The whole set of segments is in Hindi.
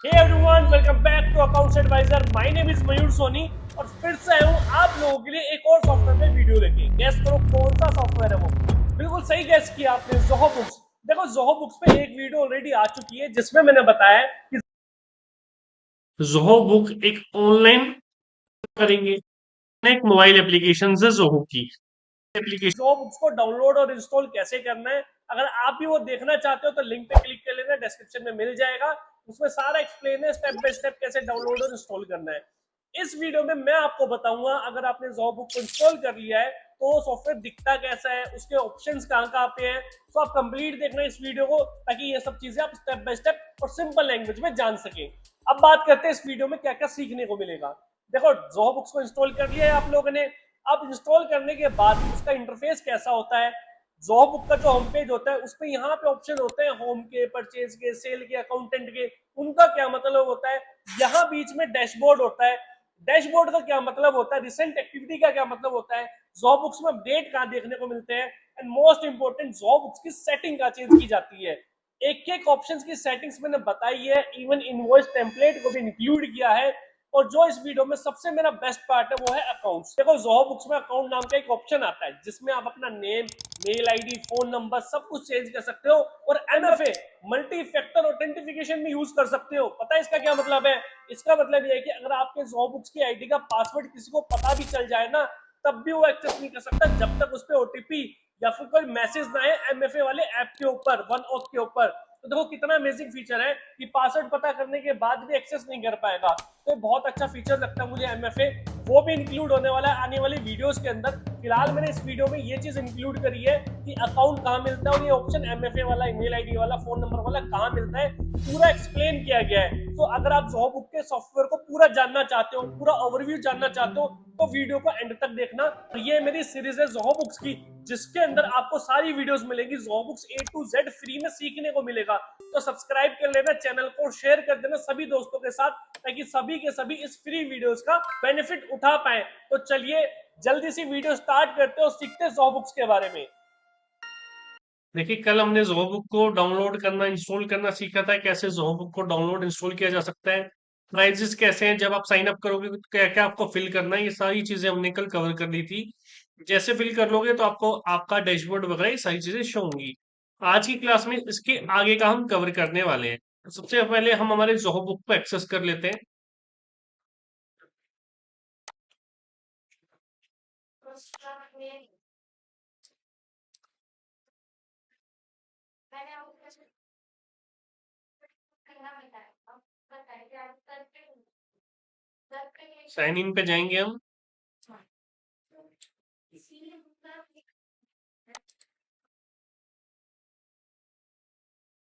Hey everyone, welcome back to accounts adviser. My name is Mayur Soni और फिर से आया हूँ आप लोगों के लिए एक और सॉफ्टवेयर पे वीडियो लेके। गैस करो कौन सा सॉफ्टवेयर है वो। बिल्कुल सही गैस किया आपने, जोहो बुक्स। देखो, जोहो बुक्स पे एक वीडियो ऑलरेडी आ चुकी है जिसमें मैंने बताया कि जोहो बुक एक ऑनलाइन करेंगे, एक मोबाइल एप्लीकेशन है जोहो की एप्लीकेशन। जोहो बुक्स को डाउनलोड और इंस्टॉल कैसे करना है, अगर आप भी वो देखना चाहते हो तो लिंक पे क्लिक कर लेना, डिस्क्रिप्शन में मिल जाएगा। उसमें सारा एक्सप्लेन है स्टेप बाय स्टेप कैसे डाउनलोड और इंस्टॉल करना है। इस वीडियो में मैं आपको बताऊंगा अगर आपने जोहो बुक को इंस्टॉल कर लिया है तो वो सॉफ्टवेयर दिखता कैसा है, उसके ऑप्शंस कहाँ कहाँ पे हैं। तो आप कंप्लीट देखना इस वीडियो को ताकि ये सब चीजें आप स्टेप बाय स्टेप और सिंपल लैंग्वेज में जान सकें। अब बात करते हैं इस वीडियो में क्या क्या सीखने को मिलेगा। देखो, जोहो बुक्स को इंस्टॉल कर लिया है आप लोगों ने। अब इंस्टॉल करने के बाद उसका इंटरफेस कैसा होता है। जोहो बुक का जो होम पेज होता है उसमें यहाँ पे ऑप्शन होते हैं होम के, परचेज के, सेल के, अकाउंटेंट के। उनका क्या मतलब होता है। यहाँ बीच में डैशबोर्ड होता है। डैशबोर्ड का क्या मतलब होता है, रिसेंट एक्टिविटी का क्या मतलब होता है, जोहो बुक्स में अपडेट कहाँ देखने को मिलते हैं। And most important, Zoho books की सेटिंग कहाँ चेंज की जाती है। एक एक ऑप्शंस की सेटिंग्स मैंने बताई है, इवन इनवॉइस टेम्पलेट को भी इंक्लूड किया है। और जो इस वीडियो में सबसे मेरा बेस्ट पार्ट है वो है अकाउंट्स। देखो, जोहो बुक्स में अकाउंट नाम का एक ऑप्शन आता है जिसमें आप अपना name, mail ID, phone number सब कुछ चेंज कर सकते हो। और एमएफए, मल्टी फैक्टर ऑथेंटिफिकेशन भी यूज कर सकते हो। पता है इसका क्या मतलब है। इसका मतलब ये है कि अगर आपके जोहो बुक्स की आईडी का पासवर्ड किसी को पता भी चल जाए ना, तब भी वो एक्सेस नहीं कर सकता जब तक उस पर ओटीपी या फिर कोई मैसेज ना आए एमएफए वाले ऐप के ऊपर, वन ऑथ के ऊपर। तो देखो कितना अमेजिंग फीचर है कि पासवर्ड पता करने के बाद भी एक्सेस नहीं कर पाएगा। तो बहुत अच्छा फीचर लगता है मुझे एमएफए। वो भी इंक्लूड होने वाला है आने वाली वीडियोस के अंदर। फिलहाल मैंने इस वीडियो में ये चीज इंक्लूड करी है कि अकाउंट कहाँ मिलता है और ये ऑप्शन एमएफए वाला, ईमेल आईडी वाला, फोन नंबर वाला कहाँ मिलता है, पूरा एक्सप्लेन किया गया है। तो अगर आप जोहो बुक के सॉफ्टवेयर को पूरा जानना चाहते हो, पूरा ओवरव्यू जानना चाहते हो, तो वीडियो को एंड तक देखना। ये मेरी सीरीज है जोहो बुक्स की, जिसके अंदर आपको सारी वीडियोस मिलेंगी। Zoho books A to Z free में सीखने को मिलेगा। तो सब्सक्राइब कर लेना चैनल को, शेयर कर देना सभी दोस्तों के साथ ताकि सभी के सभी इस फ्री वीडियोस का बेनिफिट उठा पाए। तो चलिए जल्दी सी वीडियो स्टार्ट करते हो, सीखते हैं जोहो बुक्स के बारे में। देखिए, कल हमने जोहो बुक को डाउनलोड करना, इंस्टॉल करना सीखा था। कैसे जोहो बुक को डाउनलोड इंस्टॉल किया जा सकता है, प्राइजेस कैसे हैं, जब आप साइन अप करोगे तो क्या क्या आपको फिल करना है, ये सारी चीजें हमने कल कवर कर दी थी। जैसे फिल कर लोगे तो आपको आपका डैशबोर्ड वगैरह ये सारी चीजें शो होंगी। आज की क्लास में इसके आगे का हम कवर करने वाले हैं। तो सबसे पहले हम हमारे जोहो बुक को एक्सेस कर लेते हैं। साइन इन पे जाएंगे हम।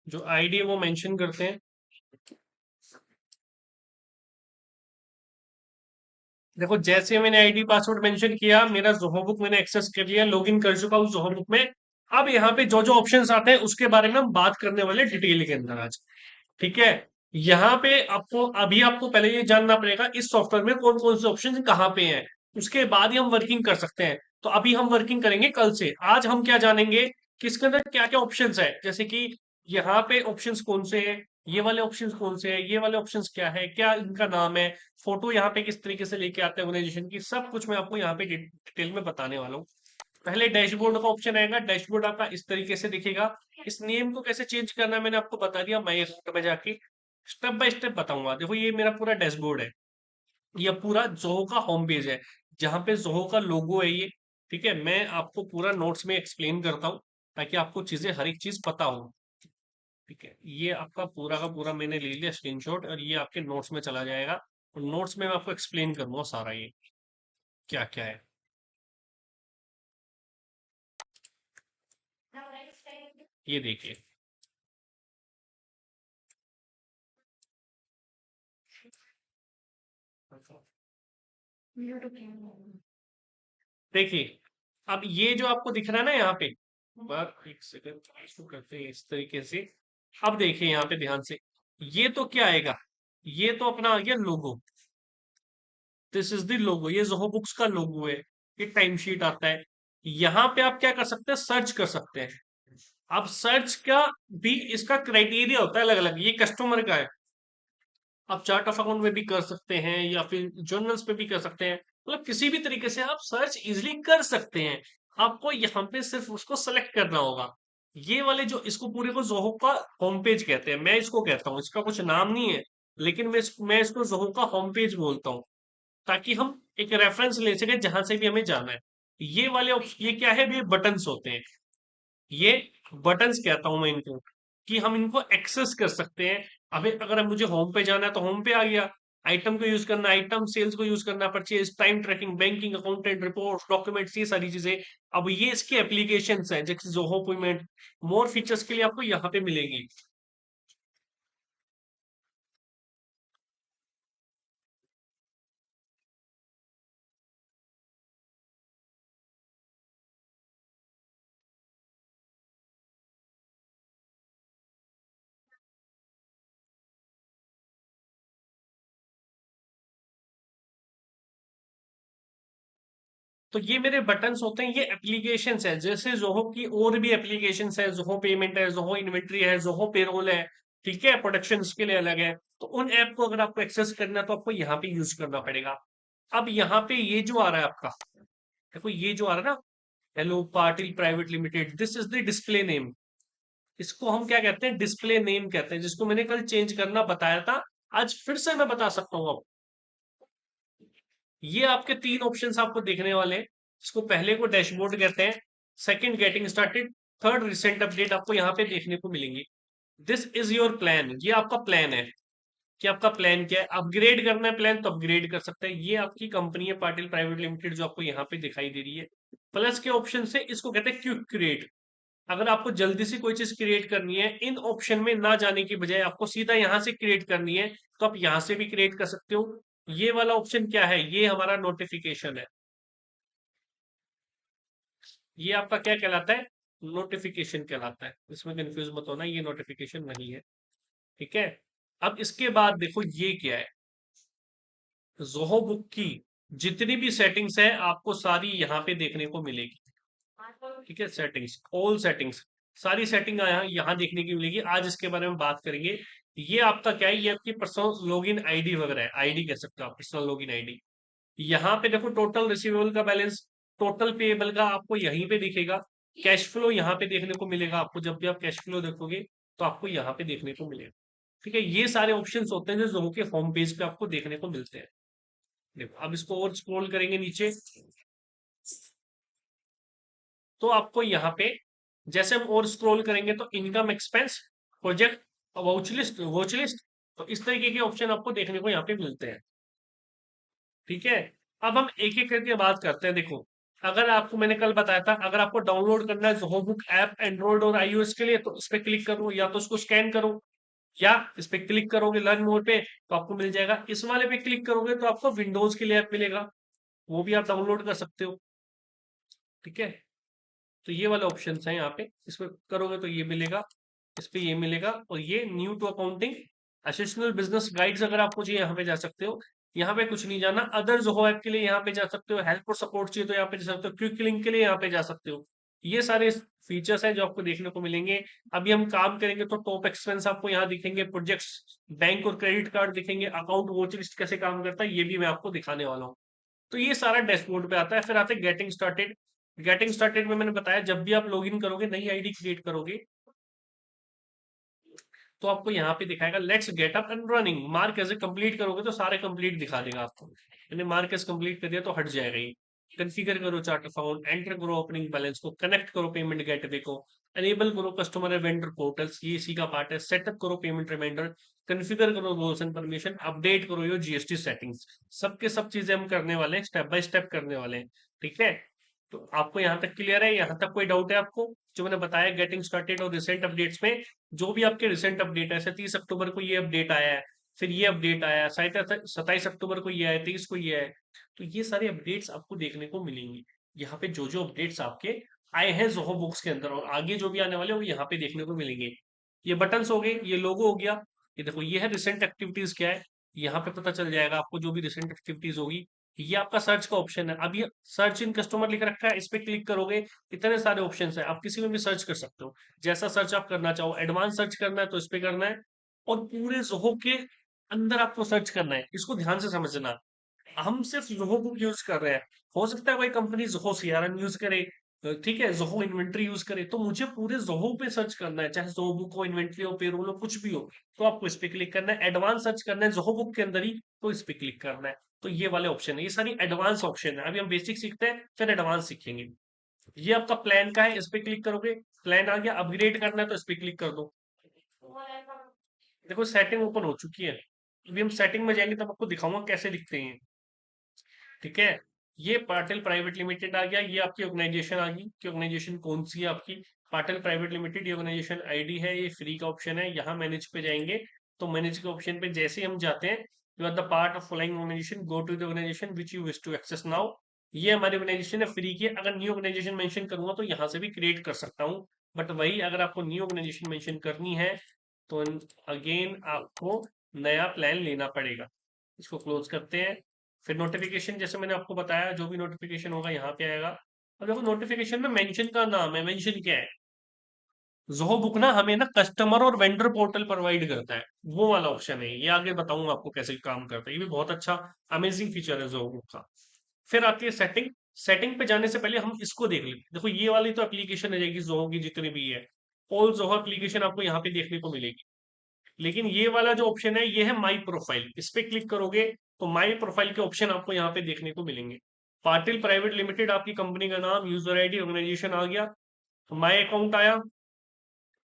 जो आईडी है वो मेंशन करते हैं। देखो, जैसे मैंने आईडी पासवर्ड मेंशन किया, मेरा जोहो बुक मैंने एक्सेस कर लिया, लॉगिन कर चुका हूँ जोहो बुक में। अब यहाँ पे जो जो ऑप्शंस आते हैं उसके बारे में हम बात करने वाले डिटेल के अंदर आज। ठीक है। यहाँ पे आपको अभी आपको पहले ये जानना पड़ेगा इस सॉफ्टवेयर में कौन कौन से ऑप्शन कहाँ पे हैं। उसके बाद ही हम वर्किंग कर सकते हैं। तो अभी हम वर्किंग करेंगे कल से। आज हम क्या जानेंगे कि इसके अंदर क्या क्या ऑप्शंस है, जैसे कि यहाँ पे ऑप्शंस कौन से हैं, ये वाले ऑप्शंस कौन से हैं, ये वाले ऑप्शंस क्या है, क्या इनका नाम है, फोटो यहाँ पे किस तरीके से लेके आते हैं ऑर्गेनाइजेशन की, सब कुछ मैं आपको यहाँ पे डिटेल में बताने वाला हूँ। पहले डैशबोर्ड का ऑप्शन आएगा। डैशबोर्ड आपका इस तरीके से दिखेगा। इस नेम को कैसे चेंज करना है मैंने आपको बता दिया, मैं अकाउंट में जाके स्टेप बाय स्टेप बताऊंगा। देखो, ये मेरा पूरा डैशबोर्ड है। ये पूरा जोहो का होम पेज है जहां पे जोहो का लोगो है ये। ठीक है, मैं आपको पूरा नोट्स में एक्सप्लेन करता हूँ ताकि आपको चीजें हर एक चीज पता हो। ठीक है, ये आपका पूरा का पूरा मैंने ले लिया स्क्रीनशॉट और ये आपके नोट्स में चला जाएगा। और नोट्स में मैं आपको एक्सप्लेन करूंगा सारा ये क्या क्या है। ये देखिए। देखिए, अब ये जो आपको दिख रहा है ना यहाँ पे, बार एक सेकंड इसको करते हैं इस तरीके से। अब देखिए यहाँ पे ध्यान से, ये तो क्या आएगा, ये तो अपना आ गया लोगो। दिस इज द लोगो, ये जोहो बुक्स का लोगो है। ये टाइम शीट आता है। यहाँ पे आप क्या कर सकते हैं, सर्च कर सकते हैं। अब सर्च का भी इसका क्राइटेरिया होता है अलग अलग। ये कस्टमर का है, आप चार्ट ऑफ अकाउंट में भी कर सकते हैं या फिर जर्नल्स पे भी कर सकते हैं, मतलब किसी भी तरीके से आप सर्च इजिली कर सकते हैं। आपको यहाँ पे सिर्फ उसको सेलेक्ट करना होगा। ये वाले जो इसको पूरे को जोहो का होम पेज कहते हैं, मैं इसको कहता हूँ, इसका कुछ नाम नहीं है, लेकिन मैं इसको जोहो का होम पेज बोलता हूँ, ताकि हम एक रेफरेंस ले सके जहां से भी हमें जाना है। ये वाले ये क्या है, ये बटन्स होते हैं, ये बटन्स कहता हूं मैं इनको, कि हम इनको एक्सेस कर सकते हैं। अभी अगर मुझे होम पे जाना है तो होम पे आ गया, आइटम को यूज करना, आइटम सेल्स को यूज करना, purchase, time tracking, banking, accountant, report, documents, ये सारी चीजें। अब ये इसके एप्लीकेशन हैं जैसे जोहो पेमेंट, मोर फीचर्स के लिए आपको यहाँ पे मिलेंगी। तो ये मेरे बटन्स होते हैं, ये एप्लीकेशंस है, जैसे जोहो की और भी एप्लीकेशंस है, जोहो पेमेंट है, जोहो इन्वेंट्री है, जोहो पेरोल है, ठीक है, प्रोडक्शन के लिए अलग है। तो उन ऐप को अगर आपको एक्सेस करना है तो आपको यहाँ पे यूज करना पड़ेगा। अब यहाँ पे ये जो आ रहा है आपका, देखो ये जो आ रहा है ना, hello Patil private limited, this is the display name. इसको हम क्या कहते हैं, डिस्प्ले नेम कहते हैं, जिसको मैंने कल चेंज करना बताया था, आज फिर से मैं बता सकता हूँ अब। ये आपके तीन ऑप्शंस आपको देखने वाले हैं। इसको पहले को डैशबोर्ड कहते हैं, second getting started, third recent update आपको यहाँ पे देखने को मिलेंगी। दिस इज योर प्लान, ये आपका प्लान है, कि आपका प्लान क्या है। अपग्रेड करना है प्लान तो अपग्रेड कर सकते हैं। ये आपकी कंपनी है पाटिल प्राइवेट लिमिटेड, जो आपको यहाँ पे दिखाई दे रही है। प्लस के ऑप्शन से इसको कहते हैं क्विक क्रिएट। अगर आपको जल्दी से कोई चीज क्रिएट करनी है, इन ऑप्शन में ना जाने की बजाय आपको सीधा यहाँ से क्रिएट करनी है, तो आप यहाँ से भी क्रिएट कर सकते हो। ये वाला ऑप्शन क्या है, ये हमारा नोटिफिकेशन है। ये आपका क्या कहलाता है, नोटिफिकेशन कहलाता है, इसमें कंफ्यूज मत होना, ये नोटिफिकेशन नहीं है, ठीक है। अब इसके बाद देखो ये क्या है, जोहो बुक की जितनी भी सेटिंग्स है आपको सारी यहाँ पे देखने को मिलेगी, ठीक है। सेटिंग्स, ऑल सेटिंग्स, सारी सेटिंग यहाँ यहाँ देखने की मिलेगी। आज इसके बारे में बात करेंगे। ये आपका क्या है, ये आपकी पर्सनल लॉगिन आईडी वगैरह है, आईडी कह सकते हो आप, पर्सनल लॉगिन आईडी। यहाँ पे देखो टोटल रिसीवेबल का बैलेंस, टोटल पेएबल का आपको यहीं पे दिखेगा। कैश फ्लो यहाँ पे देखने को मिलेगा आपको, जब भी आप कैश फ्लो देखोगे तो आपको यहाँ पे देखने को मिलेगा, ठीक है। ये सारे ऑप्शंस होते हैं जो जोहो के होम पेज पे आपको देखने को मिलते हैं। देखो अब इसको और स्क्रॉल करेंगे नीचे, तो आपको यहाँ पे जैसे हम और स्क्रॉल करेंगे तो income, expense, project, watch list, तो इस तरीके के ऑप्शन आपको देखने को यहाँ पे मिलते हैं, ठीक है। अब हम एक एक करके बात करते हैं। देखो अगर आपको मैंने कल बताया था, अगर आपको डाउनलोड करना है जोहो बुक ऐप एंड्रॉइड और आईओएस के लिए, तो इस पे क्लिक करो, या तो उसको स्कैन करो, या इस पे क्लिक करोगे लर्न मोर पे तो आपको मिल जाएगा। इस वाले पे क्लिक करोगे तो आपको विंडोज के लिए ऐप मिलेगा, वो भी आप डाउनलोड कर सकते हो, ठीक है। तो ये वाले ऑप्शन है यहाँ पे, इसमें करोगे तो ये मिलेगा, इस पे ये मिलेगा, और ये new to accounting assistant business guides अगर आपको चाहिए यहाँ पे जा सकते हो। यहाँ पे कुछ नहीं जाना, अदर जोहो ऐप के लिए यहाँ पे जा सकते हो, हेल्प और सपोर्ट चाहिए तो यहाँ पे जा सकते हो, क्विक लिंक के लिए यहाँ पे जा सकते हो। ये सारे फीचर्स हैं जो आपको देखने को मिलेंगे। अभी हम काम करेंगे तो टॉप एक्सपेंस आपको यहाँ दिखेंगे, प्रोजेक्ट्स, बैंक और क्रेडिट कार्ड दिखेंगे, अकाउंट वॉच लिस्ट कैसे काम करता है ये भी मैं आपको दिखाने वाला हूँ। तो ये सारा डैशबोर्ड पे आता है। फिर आता है गेटिंग स्टार्टेड। गेटिंग स्टार्टेड में मैंने बताया, जब भी आप लॉगिन करोगे, नई आईडी क्रिएट करोगे, तो आपको यहाँ पे दिखाएगा let's get up and running, mark as a complete करोगे तो सारे कंप्लीट दिखा देगा आपको। मैंने मार्क एज कंप्लीट कर दिया तो हट जाएगा ये। कॉन्फ़िगर करो चार्ट अकाउंट, एंटर करो ओपनिंग बैलेंस को, कनेक्ट करो पेमेंट गेटवे को, एनेबल करो कस्टमर वेंडर पोर्टल्स, ये इसी का पार्ट है। सेटअप करो पेमेंट रिमाइंडर, कॉन्फ़िगर करो रोल्स एंड परमिशन, अपडेट करो योर जीएसटी सेटिंग्स। सबके सब चीजें हम करने वाले हैं, स्टेप बाय स्टेप करने वाले हैं, ठीक है। तो आपको यहाँ तक क्लियर है, यहाँ तक कोई डाउट है आपको, जो मैंने बताया गेटिंग स्टार्टेड और रिसेंट अपडेट्स में, जो भी आपके रिसेंट अपडेट है, जैसे 30 अक्टूबर को ये अपडेट आया है, फिर ये अपडेट आया, 27 अक्टूबर को ये आया, 23 को ये आया, तो ये सारे अपडेट्स आपको देखने को मिलेंगी। यहाँ पे जो जो अपडेट्स आपके आए हैं जोहो बुक्स के अंदर, और आगे जो भी आने वाले हैं वो यहाँ पे देखने को मिलेंगे। ये बटन्स हो गए, ये लोगो हो गया, ये देखो ये है रिसेंट एक्टिविटीज क्या है, यहाँ पे पता चल जाएगा आपको जो भी रिसेंट एक्टिविटीज होगी। ये आपका सर्च का ऑप्शन है, अब ये सर्च इन कस्टमर लिख रखा है, इस पे क्लिक करोगे, इतने सारे ऑप्शन है, आप किसी में भी सर्च कर सकते हो, जैसा सर्च आप करना चाहो। एडवांस सर्च करना है तो इस पे करना है, और पूरे जोहो के अंदर आपको सर्च करना है, इसको ध्यान से समझना। हम सिर्फ ज़ोहो बुक यूज़ कर रहे हैं। हो सकता है कोई कंपनी ज़ोहो सीआरएम यूज़ करे, ठीक है, ज़ोहो इन्वेंटरी यूज़ करे, तो मुझे पूरे ज़ोहो पे सर्च करना है, चाहे ज़ोहो बुक हो, इन्वेंटरी हो, पेरोल हो, कुछ भी हो, तो आपको इस पे क्लिक करना है। एडवांस सर्च करना है ज़ोहो बुक के अंदर ही, तो इस पे क्लिक करना है। तो ये वाले ऑप्शन है, ये सारी एडवांस ऑप्शन है। अभी हम बेसिक सीखते हैं, फिर एडवांस सीखेंगे। ये आपका प्लान का है, इस पे क्लिक करोगे, प्लान आ गया। अपग्रेड करना है तो इस पे क्लिक कर दो। देखो सेटिंग ओपन हो चुकी है। अभी हम सेटिंग में जाएंगे तब आपको दिखाऊंगा कैसे दिखते हैं, ठीक है। ये पाटिल प्राइवेट लिमिटेड आ गया, ये आपकी ऑर्गेनाइजेशन आ गई कि ऑर्गेनाइजेशन कौन सी है आपकी। पाटिल प्राइवेट लिमिटेड ये ऑर्गेनाइजेशन आईडी है, ये फ्री का ऑप्शन है। यहाँ मैनेज पे जाएंगे तो मैनेज के ऑप्शन पे जैसे ही हम जाते हैं, you are the part of following organization, go to the organization which you wish to access now. ये हमारी ऑर्गेनाइजेशन है, फ्री की है। अगर न्यू ऑर्गेनाइजेशन मेंशन करूंगा तो यहाँ से भी क्रिएट कर सकता हूँ, बट वही अगर आपको न्यू ऑर्गेनाइजेशन मेंशन करनी है तो अगेन आपको नया प्लान लेना पड़ेगा। इसको क्लोज करते हैं। फिर नोटिफिकेशन, जैसे मैंने आपको बताया, जो भी नोटिफिकेशन होगा यहाँ पे आएगा। अब देखो नोटिफिकेशन में मेंशन का नाम है, मेंशन क्या है। जोहो बुक ना हमें ना कस्टमर और वेंडर पोर्टल प्रोवाइड करता है, वो वाला ऑप्शन है ये। आगे बताऊंगा आपको कैसे काम करता है, ये भी बहुत अच्छा अमेजिंग फीचर है जोहो बुक का। फिर आती है सेटिंग। सेटिंग पे जाने से पहले हम इसको देख लेते। देखो ये वाली तो एप्लीकेशन रहेगी जोहो की जितनी भी है, ऑल जोहो एप्लीकेशन आपको यहाँ पे देखने को मिलेगी। लेकिन ये वाला जो ऑप्शन है ये है माई प्रोफाइल। इस पे क्लिक करोगे तो माई प्रोफाइल के ऑप्शन आपको यहाँ पे देखने को मिलेंगे। पाटिल प्राइवेट लिमिटेड आपकी कंपनी का नाम, यूजर आईडी, ऑर्गेनाइजेशन आ गया। तो माई अकाउंट आया,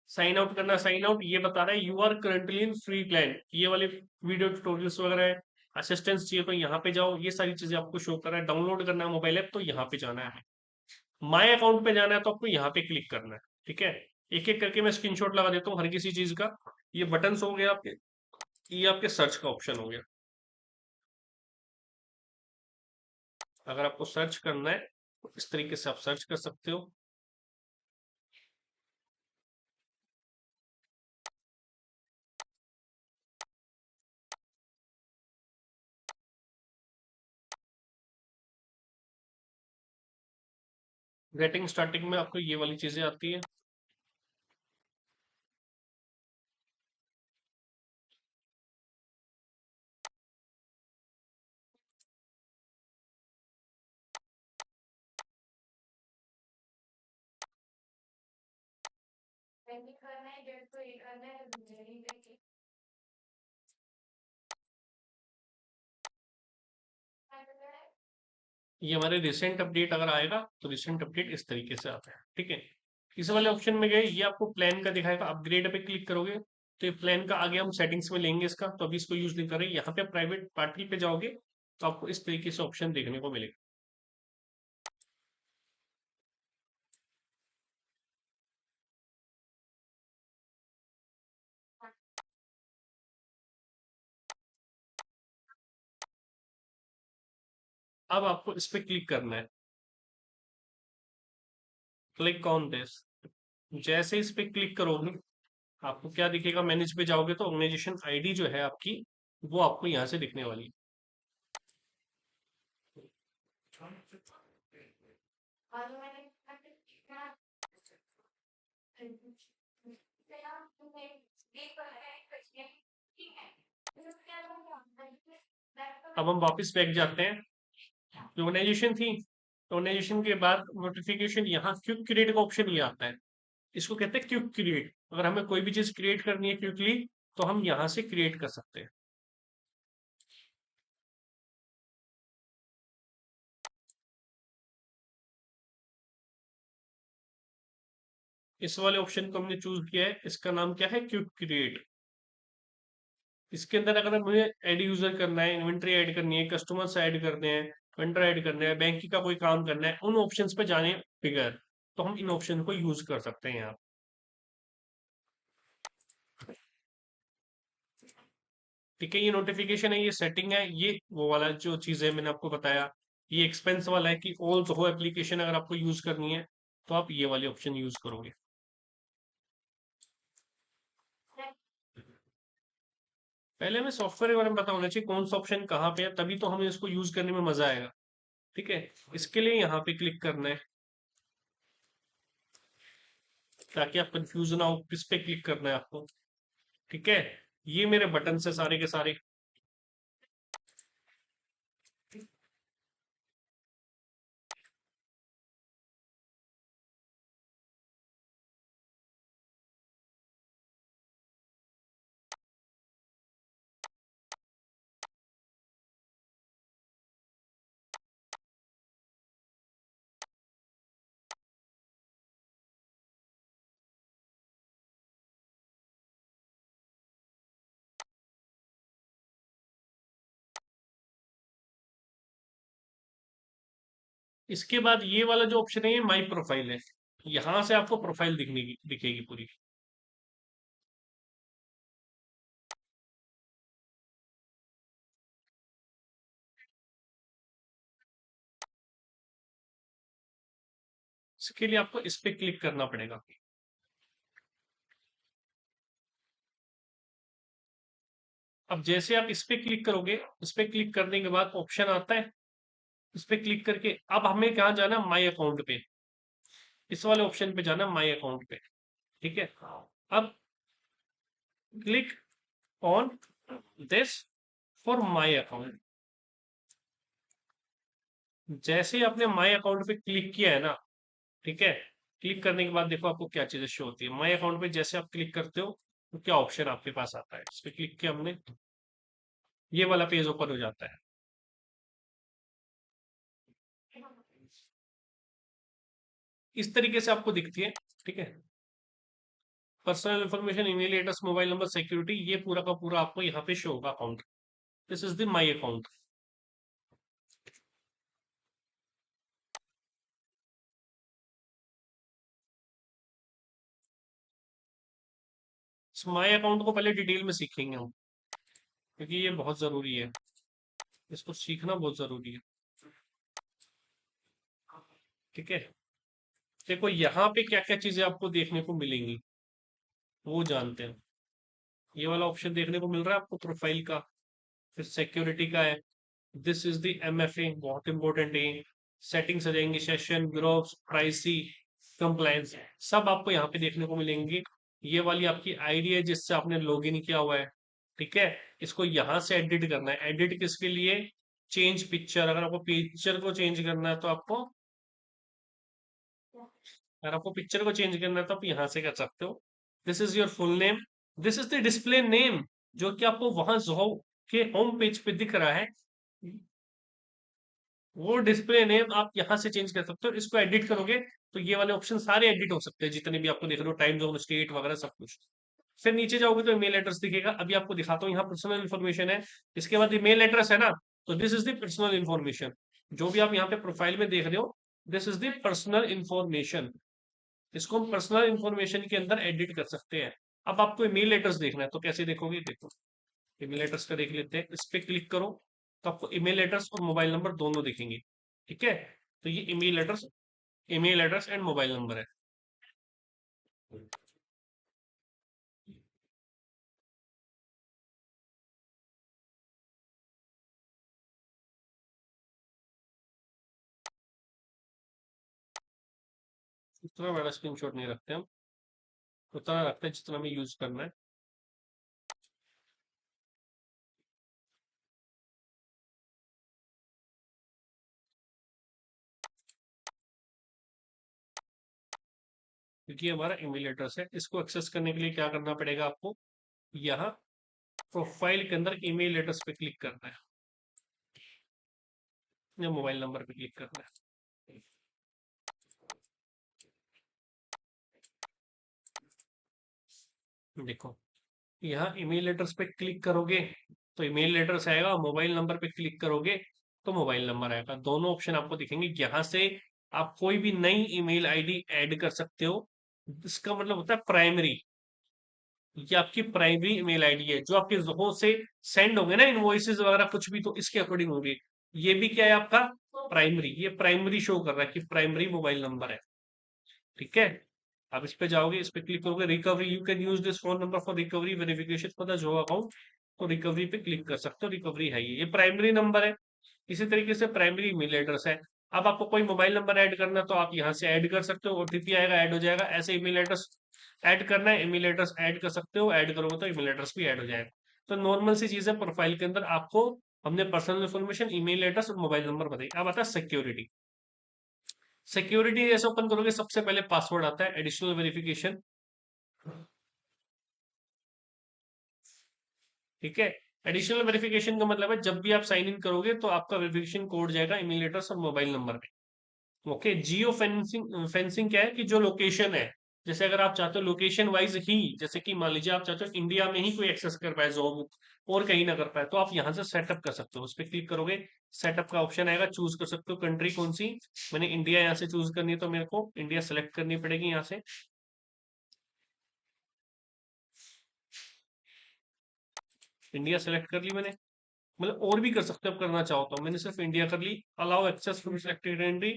साइन आउट करना, साइन आउट। ये बता रहा है you are currently in free plan, ये वाले वीडियो ट्यूटोरियल्स वगैरह है। असिस्टेंस चाहिए तो यहाँ पे जाओ, ये सारी चीजें आपको शो कर रहा है। डाउनलोड करना है मोबाइल ऐप तो यहाँ पे जाना है। माई अकाउंट पे जाना है तो आपको यहाँ पे क्लिक करना है, ठीक है। एक एक करके मैं स्क्रीनशॉट लगा देता हूँ हर किसी चीज का। ये बटन्स हो गए आपके, ये आपके सर्च का ऑप्शन हो गया। अगर आपको सर्च करना है तो इस तरीके से आप सर्च कर सकते हो। गेटिंग स्टार्टिंग में आपको ये वाली चीजें आती है। ये हमारे रिसेंट अपडेट अगर आएगा तो रिसेंट अपडेट इस तरीके से आता है, ठीक है। इस वाले ऑप्शन में गए, ये आपको प्लान का दिखाएगा। अपग्रेड पे क्लिक करोगे तो ये प्लान का आगे हम सेटिंग्स में लेंगे इसका, तो अभी इसको यूज नहीं कर रहे। यहाँ पे प्राइवेट पार्टी पे जाओगे तो आपको इस तरीके से ऑप्शन देखने को मिलेगा। अब आपको इस पे क्लिक करना है, क्लिक ऑन दिस। जैसे इस पे क्लिक करोगे आपको क्या दिखेगा, मैनेज पे जाओगे तो ऑर्गेनाइजेशन आईडी जो है आपकी वो आपको यहाँ से दिखने वाली है। अब हम वापस बैक जाते हैं। ऑर्गेनाइजेशन थी, ऑर्गेनाइजेशन के बाद नोटिफिकेशन, यहाँ क्विक क्रिएट का ऑप्शन ये आता है। इसको कहते हैं क्विक क्रिएट। अगर हमें कोई भी चीज क्रिएट करनी है क्विकली तो हम यहाँ से क्रिएट कर सकते हैं। इस वाले ऑप्शन को हमने चूज किया है, इसका नाम क्या है, क्विक क्रिएट। इसके अंदर अगर मुझे ऐड यूजर करना है, इन्वेंट्री ऐड करनी है, कस्टमर्स ऐड करने हैं, वेंडर ऐड करना है, बैंकिंग का कोई काम करना है, उन ऑप्शंस पे जाने बगैर तो हम इन ऑप्शन को यूज कर सकते हैं यहाँ। ठीक है, ये नोटिफिकेशन है, ये सेटिंग है, ये वो वाला जो चीज है मैंने आपको बताया। ये एक्सपेंस वाला है कि ऑल हो एप्लीकेशन अगर आपको यूज करनी है तो आप ये वाले ऑप्शन यूज करोगे। पहले हमें सॉफ्टवेयर के बारे में पता होना चाहिए कौन सा ऑप्शन कहाँ पे है, तभी तो हमें इसको यूज करने में मजा आएगा, ठीक है। इसके लिए यहाँ पे क्लिक करना है ताकि आप कंफ्यूज ना हो, किस पे क्लिक करना है आपको, ठीक है। ये मेरे बटन से सारे के सारे। इसके बाद ये वाला जो ऑप्शन है ये माई प्रोफाइल है। यहां से आपको प्रोफाइल दिखेगी पूरी। इसके लिए आपको इस पे क्लिक करना पड़ेगा। अब जैसे आप इस पे क्लिक करोगे, इस पे क्लिक करने के बाद ऑप्शन आता है, इस पे क्लिक करके अब हमें कहाँ जाना, माई अकाउंट पे, इस वाले ऑप्शन पे जाना, माई अकाउंट पे। ठीक है, अब click on this for my account. जैसे ही आपने माई अकाउंट पे क्लिक किया है ना, ठीक है, क्लिक करने के बाद देखो आपको क्या चीजें शो होती है। माई अकाउंट पे जैसे आप क्लिक करते हो तो क्या ऑप्शन आपके पास आता है, इस पे क्लिक किया हमने, ये वाला पेज ओपन हो जाता है। इस तरीके से आपको दिखती है। ठीक है, personal information, email address, mobile number, security, ये पूरा का पूरा आपको यहाँ पे शो होगा account. This is the my account. My account को पहले डिटेल में सीखेंगे हम, क्योंकि ये बहुत जरूरी है, इसको सीखना बहुत जरूरी है। ठीक है, देखो यहाँ पे क्या क्या चीजें आपको देखने को मिलेंगी वो जानते हैं। ये वाला ऑप्शन देखने को मिल रहा है आपको प्रोफाइल का, फिर सिक्योरिटी का है, दिस इज द एमएफए, बहुत इंपॉर्टेंट है। सेटिंग्स आ जाएंगी, सेशन, ग्रुप्स, प्राइसी, कंप्लायंस, सब आपको यहाँ पे देखने को मिलेंगी। ये वाली आपकी आईडी है जिससे आपने लॉगिन किया हुआ है। ठीक है, इसको यहाँ से एडिट करना है। एडिट किसके लिए, चेंज पिक्चर, अगर आपको पिक्चर को चेंज करना है तो आपको, अगर आपको पिक्चर को चेंज करना है तो आप यहाँ से कर सकते हो। This is your full name, this is the display name, जो कि आपको वहां जोहो के होम पेज पे दिख रहा है, वो डिस्प्ले नेम आप यहाँ से चेंज कर सकते हो। इसको एडिट करोगे तो ये वाले ऑप्शन सारे एडिट हो सकते हैं, जितने भी आपको देख रहे हो, टाइम जोन, स्टेट वगैरह सब कुछ। फिर नीचे जाओगे तो ईमेल एड्रेस दिखेगा। अभी आपको दिखाता हूँ, यहाँ पर्सनल इन्फॉर्मेशन है, इसके बाद ईमेल एड्रेस है ना, तो this is the personal information. जो भी आप यहाँ पे प्रोफाइल में देख रहे हो, this is the personal information. इसको हम पर्सनल इन्फॉर्मेशन के अंदर एडिट कर सकते हैं। अब आपको ईमेल एड्रेस देखना है तो कैसे देखोगे, देखो ईमेल एड्रेस का देख लेते हैं। इस पे क्लिक करो तो आपको ईमेल एड्रेस और मोबाइल नंबर दोनों दिखेंगे। ठीक है, तो ये email address and mobile number है। उतना बड़ा स्क्रीनशॉट नहीं रखते हम, उतना रखते हैं जितना हमें यूज करना है। क्योंकि हमारा ईमेल एड्रेस है, इसको एक्सेस करने के लिए क्या करना पड़ेगा आपको, यहाँ प्रोफाइल के अंदर ईमेल एड्रेस पे क्लिक करना है या मोबाइल नंबर पे क्लिक करना है। देखो यहाँ ईमेल एड्रेस पे क्लिक करोगे तो ईमेल एड्रेस आएगा, मोबाइल नंबर पे क्लिक करोगे तो मोबाइल नंबर आएगा। दोनों ऑप्शन आपको दिखेंगे। यहाँ से आप कोई भी नई ईमेल आईडी ऐड कर सकते हो। इसका मतलब होता है प्राइमरी, ये आपकी प्राइमरी ईमेल आईडी है, जो आपके जोहो से सेंड होंगे ना इनवॉइसेस वगैरह कुछ भी, तो इसके अकॉर्डिंग होंगे। ये भी क्या है आपका प्राइमरी, ये प्राइमरी शो कर रहा है कि प्राइमरी मोबाइल नंबर है। ठीक है, आप इस पे जाओगे, इस पे क्लिक करोगे, recovery, you can use this phone number for recovery verification for the जो अकाउंट, तो रिकवरी पे क्लिक कर सकते हो। रिकवरी है, ये प्राइमरी नंबर है। इसी तरीके से प्राइमरी ईमेल एड्रेस है। अब आपको कोई मोबाइल नंबर ऐड करना है तो आप यहाँ से ऐड कर सकते हो, ओटीपी आएगा, ऐड हो जाएगा। ऐसे ईमेल एड्रेस ऐड करना है, ईमेल एड्रेस ऐड कर सकते हो, ऐड करोगे तो ईमेल एड्रेस भी ऐड हो जाएगा। तो नॉर्मल सी चीज है प्रोफाइल के अंदर। आपको हमने पर्सनल इन्फॉर्मेशन, ईमेल एड्रेस और मोबाइल नंबर बताई। अब आता है सिक्योरिटी। सिक्योरिटी जैसे ओपन करोगे सबसे पहले पासवर्ड आता है, एडिशनल वेरिफिकेशन। ठीक है, एडिशनल वेरिफिकेशन का मतलब है जब भी आप साइन इन करोगे तो आपका वेरिफिकेशन कोड जाएगा ईमेल एड्रेस और मोबाइल नंबर पे। ओके, जियो फेंसिंग, फेंसिंग क्या है कि जो लोकेशन है, जैसे अगर आप चाहते हो लोकेशन वाइज ही, जैसे कि मान लीजिए आप चाहते हो इंडिया में ही कोई एक्सेस कर पाए जॉब और कहीं ना कर पाए, तो आप यहाँ से सेटअप कर सकते हो। उस पर क्लिक करोगे, सेटअप का ऑप्शन आएगा, चूज कर सकते हो कंट्री कौन सी। मैंने इंडिया यहाँ से चूज करनी है, तो मेरे को इंडिया सेलेक्ट करनी पड़ेगी यहाँ से। इंडिया सेलेक्ट कर ली मैंने। मतलब और भी कर सकते हो आप करना चाहो तो, मैंने सिर्फ इंडिया कर ली। Allow access from selected country,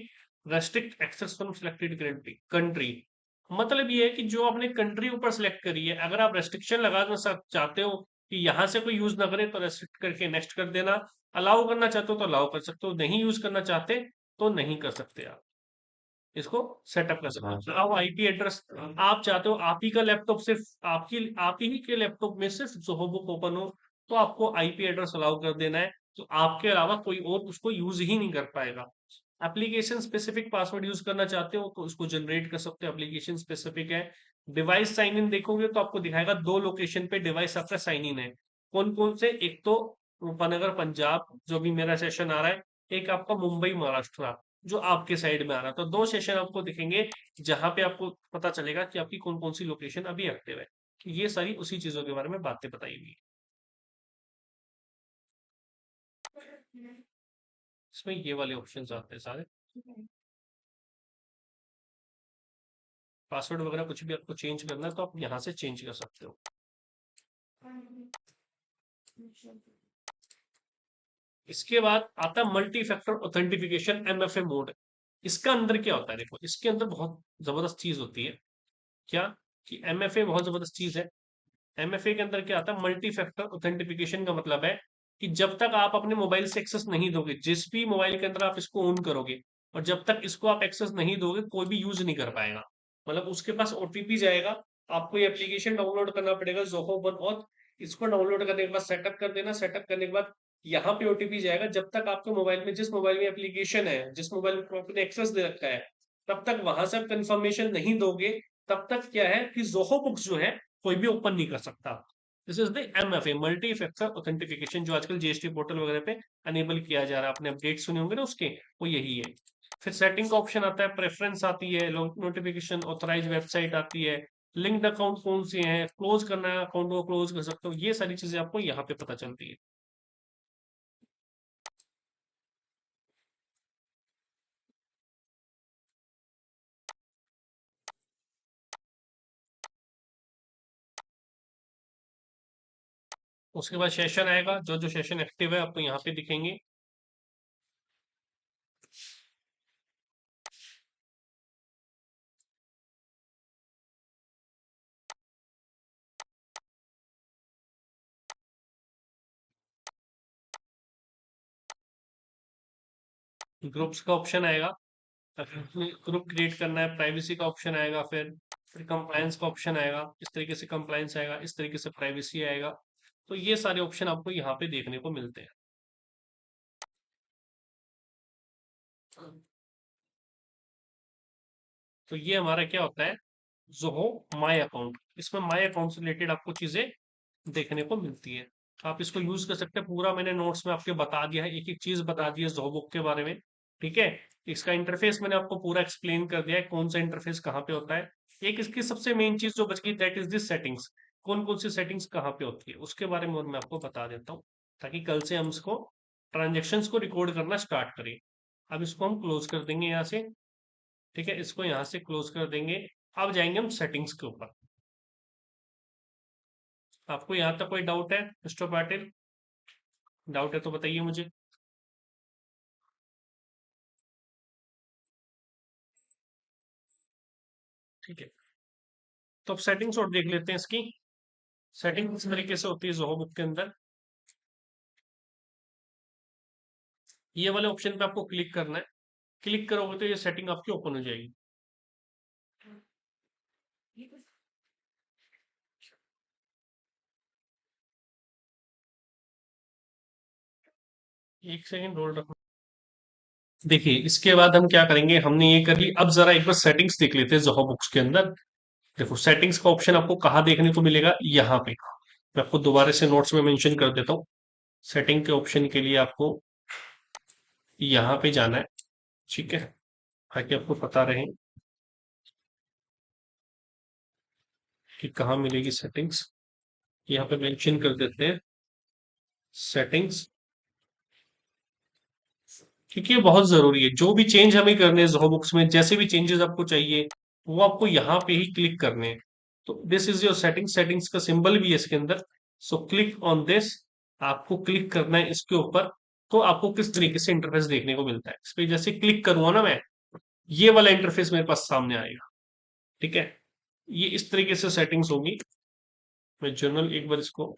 restrict access from selected country country. मतलब ये है कि जो आपने कंट्री ऊपर सिलेक्ट करी है, अगर आप रेस्ट्रिक्शन लगाना चाहते हो कि यहाँ से कोई यूज ना करे, तो रेस्ट्रिक्ट करके नेक्स्ट कर देना। अलाउ करना चाहते हो तो अलाउ कर सकते हो, नहीं यूज करना चाहते तो नहीं कर सकते आप। इसको सेटअप कर सकते हो। अब आईपी एड्रेस आप चाहते हो आप ही का लैपटॉप सिर्फ आप ही के लैपटॉप में सिर्फ जोहो बुक ओपन हो, तो आपको आईपी एड्रेस अलाउ कर देना है। तो आपके अलावा कोई और उसको यूज ही नहीं कर पाएगा। एप्लीकेशन स्पेसिफिक पासवर्ड यूज करना चाहते हो तो उसको जनरेट कर सकते हो, एप्लीकेशन स्पेसिफिक है। डिवाइस साइन इन देखोगे तो आपको दिखाएगा दो लोकेशन पे डिवाइस आपका साइन इन है। कौन कौन से, एक तो रूपनगर पंजाब जो भी मेरा सेशन आ रहा है, एक आपका मुंबई महाराष्ट्र जो आपके साइड में आ रहा है। तो दो सेशन आपको दिखेंगे जहां पे आपको पता चलेगा कि आपकी कौन कौन सी लोकेशन अभी एक्टिव है। ये सारी उसी चीजों के बारे में बातें बताई हुई है। इसमें ये वाले ऑप्शन आते हैं सारे। पासवर्ड वगैरह कुछ भी आपको चेंज करना है तो आप यहाँ से चेंज कर सकते हो। इसके बाद आता है multi factor authentication, MFA mode. इसका अंदर क्या होता है, देखो इसके अंदर बहुत जबरदस्त चीज होती है। क्या कि एमएफए बहुत जबरदस्त चीज है। एमएफए के अंदर क्या आता है, मल्टी फैक्टर ऑथेंटिफिकेशन का मतलब है कि जब तक आप अपने मोबाइल से एक्सेस नहीं दोगे, जिस भी मोबाइल के अंदर आप इसको ऑन करोगे, और जब तक इसको आप एक्सेस नहीं दोगे कोई भी यूज नहीं कर पाएगा। मतलब उसके पास ओटीपी जाएगा, आपको ये एप्लीकेशन डाउनलोड करना पड़ेगा जोहो वन ऑथ। इसको डाउनलोड करने के बाद सेटअप कर देना, सेटअप करने के बाद यहाँ पे ओटीपी जाएगा। जब तक आपके मोबाइल में, जिस मोबाइल में एप्लीकेशन है, जिस मोबाइल में आपने एक्सेस दे रखा है, तब तक वहां से आप कंफर्मेशन नहीं दोगे, तब तक क्या है कि जोहो बुक्स जो है कोई भी ओपन नहीं कर सकता। This is the MFA, multi factor authentication, जो आजकल जीएसटी पोर्टल वगैरह पे अनेबल किया जा रहा है। आपने अपडेट सुने होंगे ना उसके, वो यही है। फिर सेटिंग का ऑप्शन आता है, प्रेफरेंस आती है, नोटिफिकेशन, ऑथराइज वेबसाइट आती है, लिंक्ड अकाउंट कौन से हैं, क्लोज करना है अकाउंट को क्लोज कर सकते हो। ये सारी चीजें आपको यहाँ पे पता चलती है। उसके बाद सेशन आएगा, जो जो सेशन एक्टिव है आपको यहाँ पे दिखेंगे। ग्रुप्स का ऑप्शन आएगा, ग्रुप क्रिएट करना है, प्राइवेसी का ऑप्शन आएगा, फिर कंप्लायंस का ऑप्शन आएगा। इस तरीके से कंप्लायंस आएगा, इस तरीके से प्राइवेसी आएगा। तो ये सारे ऑप्शन आपको यहाँ पे देखने को मिलते हैं। तो ये हमारा क्या होता है, जोहो माय अकाउंट। इसमें माय अकाउंट से रिलेटेड आपको चीजें देखने को मिलती है। आप इसको यूज कर सकते हैं। पूरा मैंने नोट्स में आपके बता दिया है, एक एक चीज बता दी है जोहो बुक के बारे में। ठीक है, इसका इंटरफेस मैंने आपको पूरा एक्सप्लेन कर दिया है, कौन सा इंटरफेस कहाँ पे होता है। एक इसकी सबसे मेन चीज जो बच गई, दैट इज दिस सेटिंग्स। कौन कौन सी सेटिंग्स कहाँ पे होती है उसके बारे में और मैं आपको बता देता हूँ, ताकि कल से हम इसको ट्रांजेक्शन को रिकॉर्ड करना स्टार्ट करें। अब इसको हम क्लोज कर देंगे यहाँ से। ठीक है, इसको यहाँ से क्लोज कर देंगे। अब जाएंगे हम सेटिंग्स के ऊपर। आपको यहाँ तक कोई डाउट है मिस्टर पाटिल? डाउट है तो बताइए मुझे। ठीक है, तो अब सेटिंग्स और देख लेते हैं इसकी। सेटिंग इस तरीके से होती है जोहो बुक के अंदर। ये वाले ऑप्शन पे आपको क्लिक करना है। क्लिक करोगे तो ये सेटिंग आपकी ओपन हो जाएगी। एक सेकंड होल्ड रखो। देखिए इसके बाद हम क्या करेंगे, हमने ये कर ली। अब जरा एक बार सेटिंग्स देख लेते हैं जोहो बुक्स के अंदर। देखो सेटिंग्स का ऑप्शन आपको कहाँ देखने को मिलेगा, यहाँ पे। मैं आपको दोबारा से नोट्स में मेंशन कर देता हूँ। सेटिंग के ऑप्शन के लिए आपको यहाँ पे जाना है। ठीक है, ताकि आपको पता रहे। कि कहाँ मिलेगी सेटिंग्स, यहाँ पे मेंशन कर देते हैं सेटिंग्स, क्योंकि ये बहुत जरूरी है। जो भी चेंज हमें करने हैं ज़ोहो बुक्स में, जैसे भी चेंजेस आपको चाहिए वो आपको यहाँ पे ही क्लिक करने हैं। तो this is your settings, settings का सिंबल भी है इसके अंदर। सो क्लिक ऑन दिस, आपको क्लिक करना है इसके ऊपर। तो आपको किस तरीके से इंटरफेस देखने को मिलता है, इस पे जैसे क्लिक करूंगा ना मैं, ये वाला इंटरफेस मेरे पास सामने आएगा। ठीक है, ये इस तरीके से सेटिंग्स होगी। मैं जनरल एक बार इसको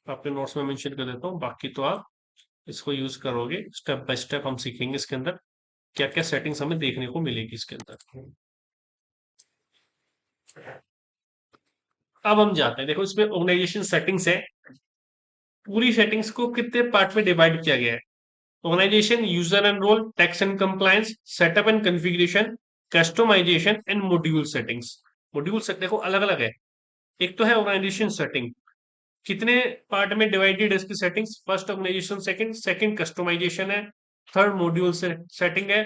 अपने नोट्स में मेंशन कर देता हूँ, बाकी तो आप इसको यूज करोगे, स्टेप बाय स्टेप हम सीखेंगे इसके अंदर क्या क्या सेटिंग्स हमें देखने को मिलेगी इसके अंदर। अब हम जाते हैं, देखो इसमें ऑर्गेनाइजेशन सेटिंग्स है। पूरी सेटिंग्स को कितने पार्ट में डिवाइड किया गया है? Organization, user and role, tax and compliance, setup and configuration, customization and module settings. Module set देखो अलग अलग है। एक तो है ऑर्गेनाइजेशन सेटिंग, कितने पार्ट में डिवाइडेड है इसकी settings? First organization setting, second customization है, थर्ड मॉड्यूल से सेटिंग है।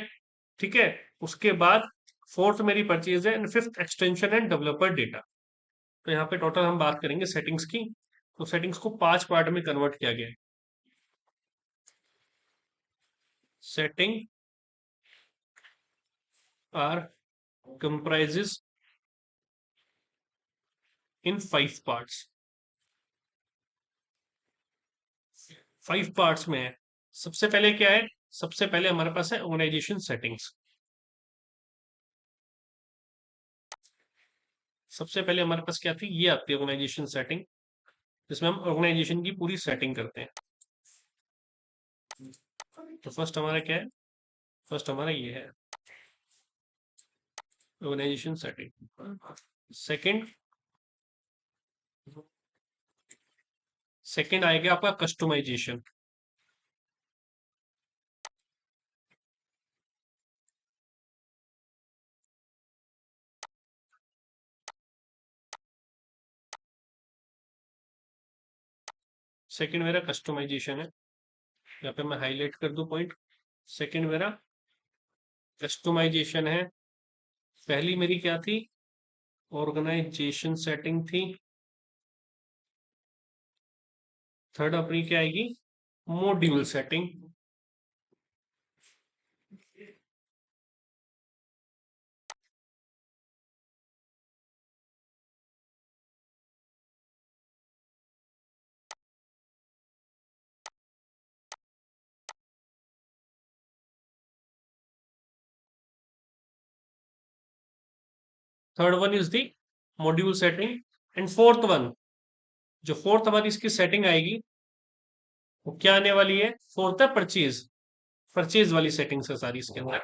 ठीक है, उसके बाद फोर्थ मेरी परचेज है, and fifth extension and developer data. तो यहाँ पे टोटल हम बात करेंगे सेटिंग्स की। तो सेटिंग्स को 5 पार्ट में कन्वर्ट किया गया है। Setting are comprises in 5 parts. 5 parts में है। सबसे पहले क्या है? सबसे पहले हमारे पास है ऑर्गेनाइजेशन सेटिंग्स। सबसे पहले हमारे पास क्या थी? ये आती है ऑर्गेनाइजेशन सेटिंग, जिसमें हम ऑर्गेनाइजेशन की पूरी सेटिंग करते हैं। तो फर्स्ट हमारा क्या है? फर्स्ट हमारा ये है ऑर्गेनाइजेशन सेटिंग। सेकंड, सेकंड आएगा आपका कस्टमाइजेशन। सेकंड मेरा कस्टमाइजेशन है, यहाँ पे मैं हाईलाइट कर दूं पॉइंट। सेकंड मेरा कस्टमाइजेशन है। पहली मेरी क्या थी? ऑर्गेनाइजेशन सेटिंग थी। थर्ड अपनी क्या आएगी? Module setting. Third one is the module setting. And fourth one, जो फोर्थ हमारी इसकी सेटिंग आएगी वो क्या आने वाली है? फोर्थ है परचेज। परचेज वाली सेटिंग्स है सारी इसके अंदर।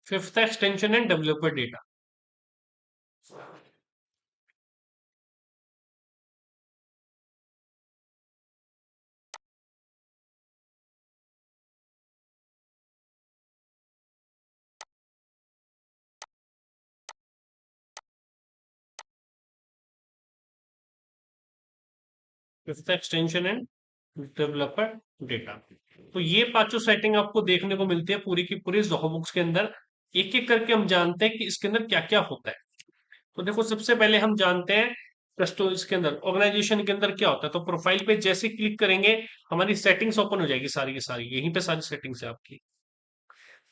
फिफ्थ है extension and developer data. Fifth extension and developer data. तो ये पांचों सेटिंग आपको देखने को मिलती है पूरी की पूरी ज़ोहो बुक्स के अंदर। एक एक करके हम जानते हैं कि इसके अंदर क्या क्या होता है। तो देखो सबसे पहले हम जानते हैं कस्टो इसके अंदर ऑर्गेनाइजेशन के अंदर क्या होता है। तो प्रोफाइल पे जैसे क्लिक करेंगे हमारी सेटिंग्स ओपन हो जाएगी सारी की सारी, यहीं पे सारी सेटिंग्स है आपकी।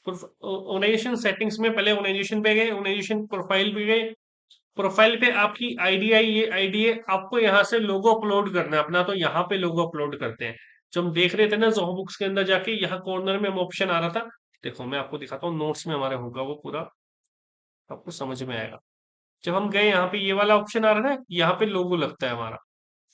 ऑर्गेनाइजेशन सेटिंग्स में पहले ऑर्गेनाइजेशन पे गए, ऑर्गेनाइजेशन प्रोफाइल पे गए। प्रोफाइल पे आपकी आईडी आई, ये आईडी है, आपको यहाँ से लोगो अपलोड करना है अपना। तो यहाँ पे लोगो अपलोड करते हैं। जो हम देख रहे थे ना ज़ोहो बुक्स के अंदर जाके, यहाँ कॉर्नर में हम ऑप्शन आ रहा था। देखो मैं आपको दिखाता हूँ, नोट्स में हमारे होगा वो पूरा, आपको समझ में आएगा। जब हम गए यहाँ पे, ये वाला ऑप्शन आ रहा है ना, यहाँ पे लोगो लगता है हमारा।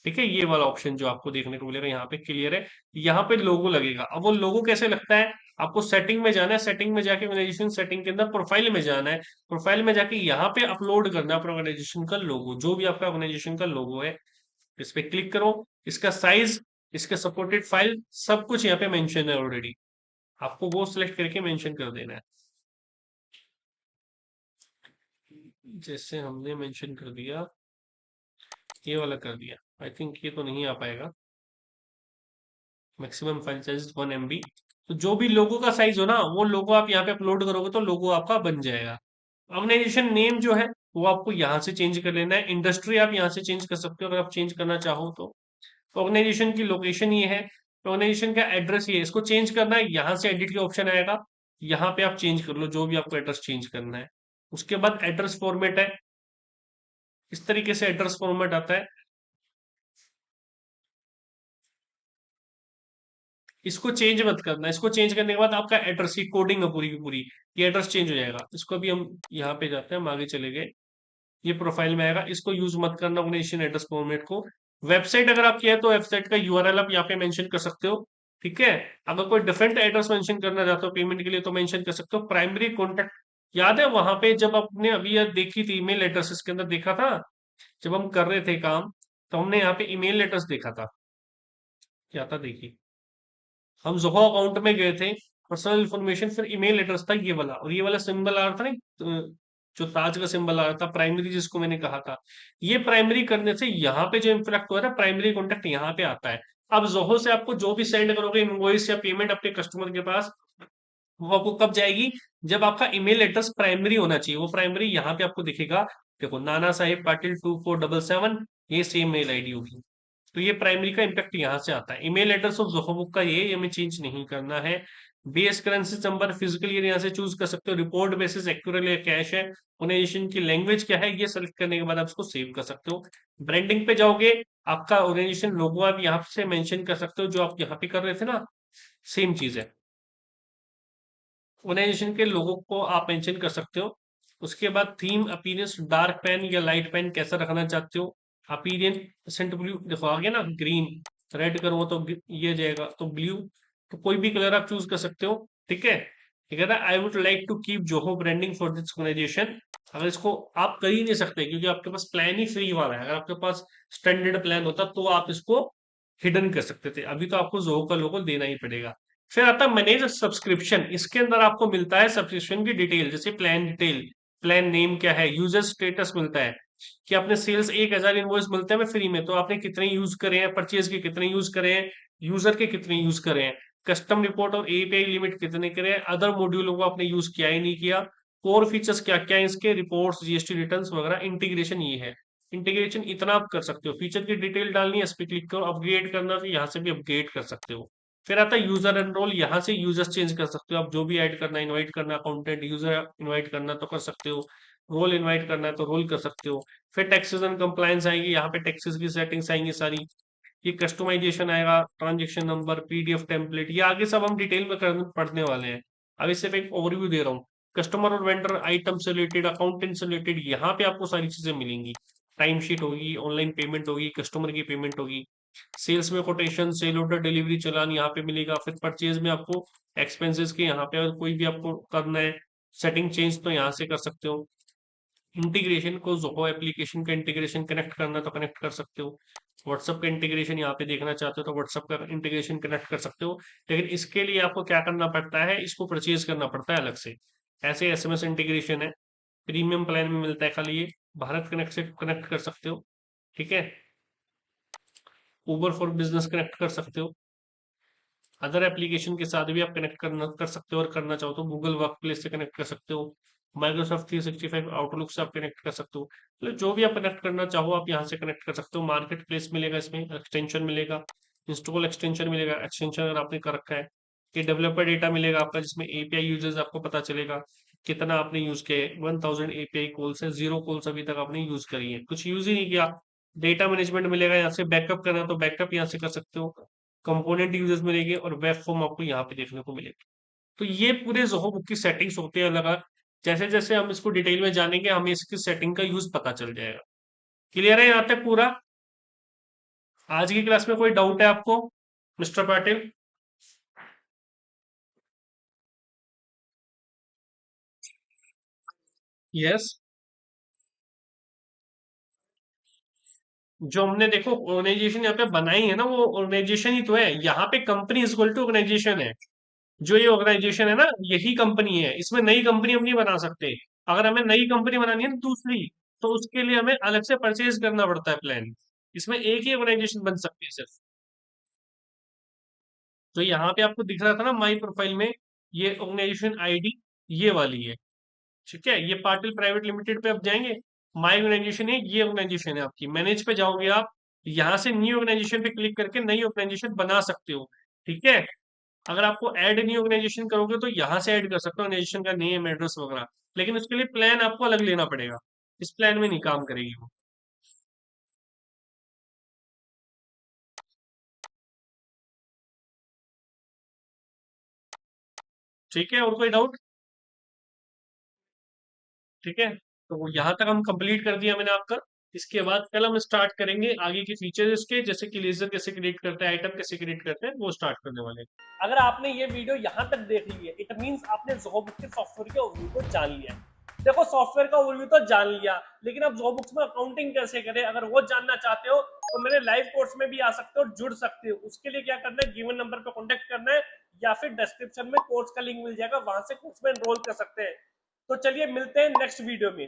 ठीक है, ये वाला ऑप्शन जो आपको देखने को मिलेगा यहाँ पे क्लियर है, यहाँ पे लोगो लगेगा। अब वो लोगो कैसे लगता है? आपको सेटिंग में जाना है, सेटिंग में जाके ऑर्गेनाइजेशन सेटिंग के अंदर प्रोफाइल में जाना है। प्रोफाइल में जाके यहाँ पे अपलोड करना है अपना ऑर्गेनाइजेशन का लोगो, जो भी आपका ऑर्गेनाइजेशन का लोगो है। इस पे क्लिक करो, इसका साइज, इसके सपोर्टेड फाइल, सब कुछ यहाँ पे मेंशन है ऑलरेडी। आपको वो सिलेक्ट करके मेंशन कर देना है। जैसे हमने मेंशन कर दिया ये वाला कर दिया। आई थिंक ये तो नहीं आ पाएगा। Maximum file size 1 MB। तो जो भी लोगो का साइज हो ना, वो लोगो आप यहाँ पे अपलोड करोगे तो लोगो आपका बन जाएगा। ऑर्गेनाइजेशन नेम जो है वो आपको यहाँ से चेंज कर लेना है। इंडस्ट्री आप यहाँ से चेंज कर सकते हो अगर आप चेंज करना चाहो तो। ऑर्गेनाइजेशन की लोकेशन ये है, ऑर्गेनाइजेशन का एड्रेस ये है। इसको चेंज करना है, यहाँ से एडिट का ऑप्शन आएगा, यहाँ पे आप चेंज कर लो जो भी आपको एड्रेस चेंज करना है। उसके बाद एड्रेस फॉर्मेट है, इस तरीके से एड्रेस फॉर्मेट आता है। इसको चेंज मत करना, इसको चेंज करने के बाद आपका एड्रेस की कोडिंग है पूरी की पूरी, ये एड्रेस चेंज हो जाएगा। इसको भी हम यहाँ पे जाते हैं, हम आगे चले गए, ये प्रोफाइल में आएगा। इसको यूज मत करना ऑर्गेनाइजेशन एड्रेस फॉर्मेट को। वेबसाइट अगर आप किया है तो वेबसाइट का यूआरएल आप यहाँ पे मेंशन कर सकते हो, ठीक है। अगर कोई डिफरेंट एड्रेस मेंशन करना चाहते हो पेमेंट के लिए तो मेंशन कर सकते हो। प्राइमरी कॉन्टेक्ट याद है वहां पे जब आपने अभी ये देखी थी ईमेल एड्रेस के अंदर देखा था, जब हम कर रहे थे काम तो हमने यहाँ पे ईमेल एड्रेस देखा था, क्या था देखिए। हम जोहो अकाउंट में गए थे, पर्सनल इन्फॉर्मेशन, फिर ईमेल एड्रेस था ये वाला, और ये वाला सिंबल आ रहा था ना, जो ताज का सिंबल आ रहा था प्राइमरी जिसको मैंने कहा था। ये प्राइमरी करने से यहाँ पे जो इन्फ्लक्ट हुआ था प्राइमरी कॉन्टेक्ट यहाँ पे आता है। अब जोहो से आपको जो भी सेंड करोगे इनवॉइस या पेमेंट अपने कस्टमर के पास, वो आपको कब जाएगी, जब आपका ईमेल एड्रेस प्राइमरी होना चाहिए। वो प्राइमरी यहाँ पे आपको दिखेगा, देखो नाना साहेब पाटिल 2477, ये सेम मेल आईडी होगी। तो ये प्राइमरी का इम्पैक्ट यहाँ से आता है। Email address of Zoho book का ये हमें चेंज नहीं करना है। Base currency number physical year यहाँ से चूज कर सकते हो। रिपोर्ट बेसिस एक्यूरेट या कैश है। ऑर्गेनाइजेशन की लैंग्वेज क्या है ये सेलेक्ट करने के बाद आप इसको सेव कर सकते हो। ब्रांडिंग पे जाओगे, आपका ऑर्गेनाइजेशन लोगो आप यहाँ से मेंशन कर सकते हो, जो आप यहाँ पे कर रहे थे ना, सेम चीज है। ऑर्गेनाइजेशन के लोगों को आप मेंशन कर सकते हो। उसके बाद थीम अपीयरेंस, डार्क पेन या लाइट पेन कैसा रखना चाहते हो। अपीयरेंस सेंट ब्लू देखो आ गया ना, ग्रीन, रेड करो तो ये जाएगा, तो ब्लू, तो कोई भी कलर आप चूज कर सकते हो, ठीक है। ठीक है ना, I would like to keep Zoho branding for this organization. अगर इसको आप कर ही नहीं सकते क्योंकि आपके पास प्लान ही फ्री वाला है, अगर आपके पास स्टैंडर्ड प्लान होता तो आप इसको हिडन कर सकते थे, अभी तो आपको जोहो का लोगो देना ही पड़ेगा। फिर आता है मैनेज सब्सक्रिप्शन। इसके अंदर आपको मिलता है सब्सक्रिप्शन की डिटेल, जैसे प्लान डिटेल, प्लान नेम क्या है, यूजर स्टेटस मिलता है कि आपने सेल्स 1000 इनवॉइस मिलते हैं फ्री में, तो आपने कितने यूज करे हैं, परचेज के कितने यूज करे हैं, यूजर के कितने यूज करे हैं, कस्टम रिपोर्ट और एपीआई लिमिट कितने करे हैं, अदर मॉड्यूलों को आपने यूज किया ही नहीं किया, कोर फीचर्स क्या क्या है इसके, रिपोर्ट्स जीएसटी रिटर्न्स वगैरह, इंटीग्रेशन ये है। इंटीग्रेशन इतना आप कर सकते हो, फीचर की डिटेल डालनी है, इस पे क्लिक करो, अपग्रेड करना तो यहाँ से भी अपग्रेड कर सकते हो। फिर आता है यूजर एनरोल, यहाँ से यूजर्स चेंज कर सकते हो आप, जो भी ऐड करना है, इनवाइट करना कंटेंट, यूजर इनवाइट करना तो कर सकते हो, रोल इनवाइट करना है तो रोल कर सकते हो। फिर टैक्सेस एंड कंप्लायंस आएगी, यहाँ पे टैक्सेस की सेटिंग्स आएंगी सारी। ये कस्टमाइजेशन आएगा, ट्रांजेक्शन नंबर, पीडीएफ टेम्पलेट, ये आगे सब हम डिटेल में पढ़ने वाले हैं। अभी सिर्फ एक ओवरव्यू दे रहा हूँ। कस्टमर और वेंडर आइटम से रिलेटेड, अकाउंटेंट से रिलेटेड, यहाँ पे आपको सारी चीजें मिलेंगी। टाइम शीट होगी, ऑनलाइन पेमेंट होगी, कस्टमर की पेमेंट होगी, सेल्स में कोटेशन, सेल ऑर्डर, डिलीवरी चालान यहाँ पे मिलेगा। फिर परचेज में आपको एक्सपेंसेस के यहाँ पे कोई भी आपको करना है सेटिंग चेंज तो यहाँ से कर सकते हो। इंटीग्रेशन को जोहो एप्लीकेशन का इंटीग्रेशन कनेक्ट करना तो कनेक्ट कर सकते हो। व्हाट्सएप का इंटीग्रेशन यहाँ पे देखना चाहते हो तो व्हाट्सएप का इंटीग्रेशन कनेक्ट कर सकते हो। लेकिन इसके लिए आपको क्या करना पड़ता है, इसको परचेज करना पड़ता है अलग से। ऐसे एसएमएस इंटीग्रेशन है, प्रीमियम प्लान में मिलता है खाली ये। भारत कनेक्ट से कनेक्ट कर सकते हो, ठीक है। उबर फॉर बिजनेस कनेक्ट कर सकते हो। अदर एप्लीकेशन के साथ भी आप कनेक्ट करना कर सकते हो, और करना चाहो तो गूगल वर्क प्लेस से कनेक्ट कर सकते हो। माइक्रोसॉफ्ट 365 आउटलुक से आप कनेक्ट कर सकते हो। तो जो भी आप कनेक्ट करना चाहो आप यहाँ से कनेक्ट कर सकते हो। मार्केट प्लेस मिलेगा, इसमें एक्सटेंशन मिलेगा, इंस्टॉल एक्सटेंशन मिलेगा, एक्सटेंशन अगर आपने कर रखा है। ये डेवलपर डेटा मिलेगा आपका, जिसमें एपीआई यूजर्स आपको पता चलेगा कितना आपने यूज किया है। 1000 एपीआई कॉल्स है, 0 कॉल्स अभी तक आपने यूज करी है, कुछ यूज ही नहीं किया। डेटा मैनेजमेंट मिलेगा, यहाँ से बैकअप करना है तो बैकअप यहाँ से कर सकते हो। कंपोनेंट यूजर्स मिलेंगे और वेब फॉर्म आपको यहाँ पे देखने को मिलेगा। तो ये पूरे जोहो बुक की सेटिंग्स होती है अलग अलग। जैसे जैसे हम इसको डिटेल में जानेंगे हमें इसकी सेटिंग का यूज पता चल जाएगा। क्लियर है यहाँ तक पूरा? आज की क्लास में कोई डाउट है आपको मिस्टर पाटिल? यस। जो हमने देखो ऑर्गेनाइजेशन यहाँ पे बनाई है ना, वो ऑर्गेनाइजेशन ही तो है। यहाँ पे company is equal to organization है। जो ये ऑर्गेनाइजेशन है ना, यही कंपनी है, इसमें नई कंपनी हम नहीं बना सकते। अगर हमें नई कंपनी बनानी है ना दूसरी, तो उसके लिए हमें अलग से परचेज करना पड़ता है प्लान। इसमें एक ही ऑर्गेनाइजेशन बन सकती है सिर्फ। तो यहाँ पे आपको दिख रहा था ना माई प्रोफाइल में, ये ऑर्गेनाइजेशन आईडी ये वाली है। ठीक है, ये पाटिल प्राइवेट लिमिटेड पे आप जाएंगे, माई ऑर्गेनाइजेशन है, ये ऑर्गेनाइजेशन है आपकी। मैनेज पे जाओगे आप, यहाँ से न्यू ऑर्गेनाइजेशन पे क्लिक करके नई ऑर्गेनाइजेशन बना सकते हो। ठीक है, अगर आपको ऐड न्यू ऑर्गेनाइजेशन करोगे तो यहाँ से ऐड कर सकते हो ऑर्गेनाइजेशन का नेम एड्रेस वगैरह, लेकिन उसके लिए प्लान आपको अलग लेना पड़ेगा। इस प्लान में नहीं काम करेगी वो। ठीक है, और कोई डाउट? ठीक है, तो यहाँ तक हम कंप्लीट कर दिया मैंने आपका। इसके बाद कल हम स्टार्ट करेंगे आगे के फीचर्स इसके, जैसे कि लेजर कैसे क्रिएट करते हैं, आइटम कैसे क्रिएट करते हैं, वो स्टार्ट करने वाले हैं। अगर आपने ये वीडियो यहाँ तक देख ली है, इट मींस आपने ज़ोहोबुक्स के सॉफ्टवेयर के ओवरव्यू को जान लिया है। देखो, सॉफ्टवेयर का ओवरव्यू तो जान लिया, लेकिन अब ज़ोहोबुक्स में अकाउंटिंग कैसे करें, अगर वो जानना चाहते हो तो मेरे लाइव कोर्स में भी आ सकते हो, जुड़ सकते हो। उसके लिए क्या करना है, गिवन नंबर पर कॉन्टेक्ट करना है, या फिर डिस्क्रिप्शन में कोर्स का लिंक मिल जाएगा, वहां से कोर्स में एनरोल कर सकते हैं। तो चलिए मिलते हैं नेक्स्ट वीडियो में।